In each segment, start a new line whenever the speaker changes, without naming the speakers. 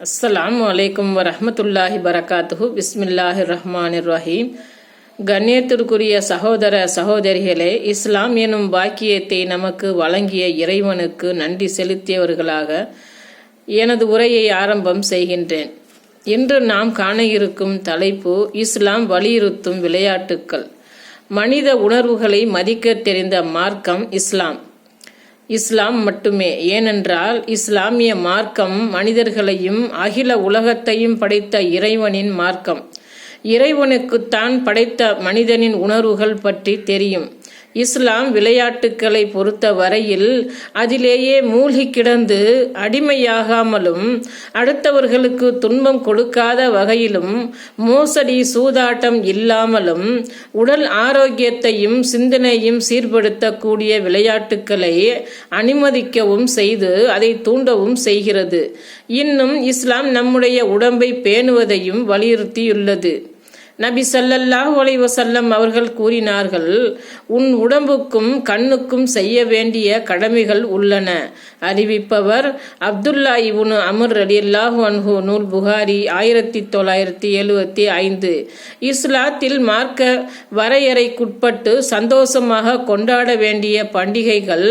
அஸ்ஸலாமு அலைக்கும் வரஹ்மத்துல்லாஹி பரகாத்துஹு. பிஸ்மில்லாஹிர் ரஹ்மானிர் ரஹீம். கண்ணியத்திற்குரிய சகோதர சகோதரிகளே, இஸ்லாம் எனும் பாக்கியத்தை நமக்கு வழங்கிய இறைவனுக்கு நன்றி செலுத்தியவர்களாக எனது உரையை ஆரம்பம் செய்கின்றேன். இன்று நாம் காண இருக்கும் தலைப்பு இஸ்லாம் வலியுறுத்தும் விளையாட்டுக்கள். மனித உணர்வுகளை மதிக்க தெரிந்த மார்க்கம் இஸ்லாம் மட்டுமே. ஏனென்றால் இஸ்லாமிய மார்க்கம் மனிதர்களையும் அகில உலகத்தையும் படைத்த இறைவனின் மார்க்கம். இறைவனுக்குத்தான் படைத்த மனிதனின் உணர்வுகள் பற்றி தெரியும். இஸ்லாம் விளையாட்டுக்களை பொறுத்த வரையில் அதிலேயே மூழ்கி கிடந்து அடிமையாகாமலும் அடுத்தவர்களுக்கு துன்பம் கொடுக்காத வகையிலும் மோசடி சூதாட்டம் இல்லாமலும் உடல் ஆரோக்கியத்தையும் சிந்தனையும் சீர்படுத்தக்கூடிய விளையாட்டுக்களை அனுமதிக்கவும் செய்து அதை தூண்டவும் செய்கிறது. இன்னும் இஸ்லாம் நம்முடைய உடம்பை பேணுவதையும் வலியுறுத்தியுள்ளது. நபி ஸல்லல்லாஹு அலைஹி வஸல்லம் அவர்கள் கூறினார்கள், உன் உடம்புக்கும் கண்ணுக்கும் செய்ய வேண்டிய கடமைகள் உள்ளன. அறிவிப்பவர் அப்துல்லா இப்னு அம்ர் ரலியல்லாஹு அன்ஹு. நூல் புகாரி 1975. இஸ்லாத்தில் மார்க்க வரையறைக்குட்பட்டு சந்தோஷமாக கொண்டாட வேண்டிய பண்டிகைகள்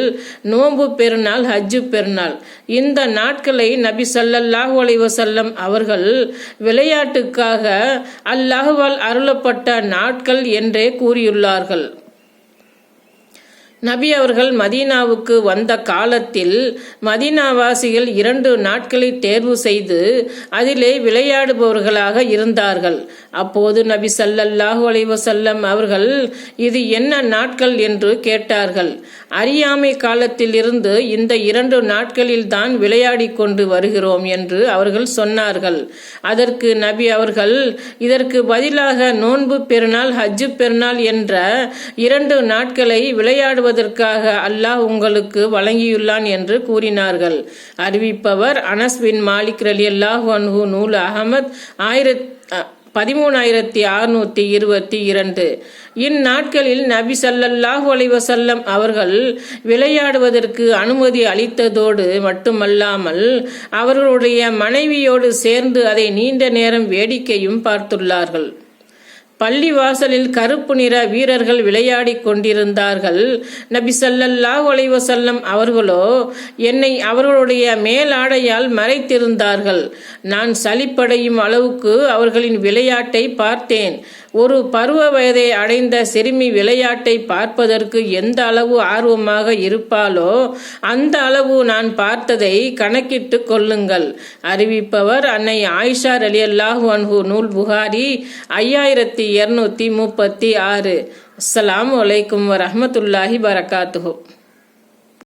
நோன்பு பெருநாள், ஹஜ்ஜு பெருநாள். இந்த நாட்களை நபி ஸல்லல்லாஹு அலைஹி வஸல்லம் அவர்கள் விளையாட்டுக்காக அல்லாஹ்வால் அருளப்பட்ட நாட்கள் என்றே கூறியுள்ளார்கள். நபி அவர்கள் மதீனாவுக்கு வந்த காலத்தில் மதீனாவாசிகள் 2 நாட்களை தேர்வு செய்து அதிலே விளையாடுபவர்களாக இருந்தார்கள். அப்போது நபி ஸல்லல்லாஹு அலைஹி வஸல்லம் அவர்கள் இது என்ன நாட்கள் என்று கேட்டார்கள். அறியாமை காலத்தில் இருந்து இந்த 2 நாட்களில் தான் விளையாடி கொண்டு வருகிறோம் என்று அவர்கள் சொன்னார்கள். அதற்கு நபி அவர்கள் இதற்கு பதிலாக நோன்பு பெருநாள், ஹஜ்ஜு பெருநாள் என்ற 2 நாட்களை விளையாடுவதற்காக அல்லாஹ் உங்களுக்கு வழங்கியுள்ளான் என்று கூறினார்கள். அறிவிப்பவர் அனஸ் பின் மாலிக் ரலியல்லாஹு அன்ஹு. நூல் அஹமத் 13622. இந்நாட்களில் நபி ஸல்லல்லாஹு அலைஹி வஸல்லம் அவர்கள் விளையாடுவதற்கு அனுமதி அளித்ததோடு மட்டுமல்லாமல் அவர்களுடைய மனைவியோடு சேர்ந்து அதை நீண்ட நேரம் வேடிக்கையும் பார்த்துள்ளார்கள். பள்ளிவாசலில் கருப்பு நிற வீரர்கள் விளையாடி கொண்டிருந்தார்கள். நபி ஸல்லல்லாஹு அலைஹி வஸல்லம் அவர்களோ என்னை அவர்களுடைய மேலாடையால் மறைத்திருந்தார்கள். நான் சலிப்படையும் அளவுக்கு அவர்களின் விளையாட்டை பார்த்தேன். ஒரு பருவ வயதை அடைந்த சிறுமி விளையாட்டை பார்ப்பதற்கு எந்த அளவு ஆர்வமாக இருப்பாளோ அந்த அளவு நான் பார்த்ததை கணக்கிட்டு கொள்ளுங்கள். அறிவிப்பவர் அன்னை ஆயிஷா ரலியல்லாஹு அன்ஹு. நூல் புகாரி 5236. அஸ்ஸலாமு அலைக்கும் வரஹ்மத்துல்லாஹி பரகாத்துஹு.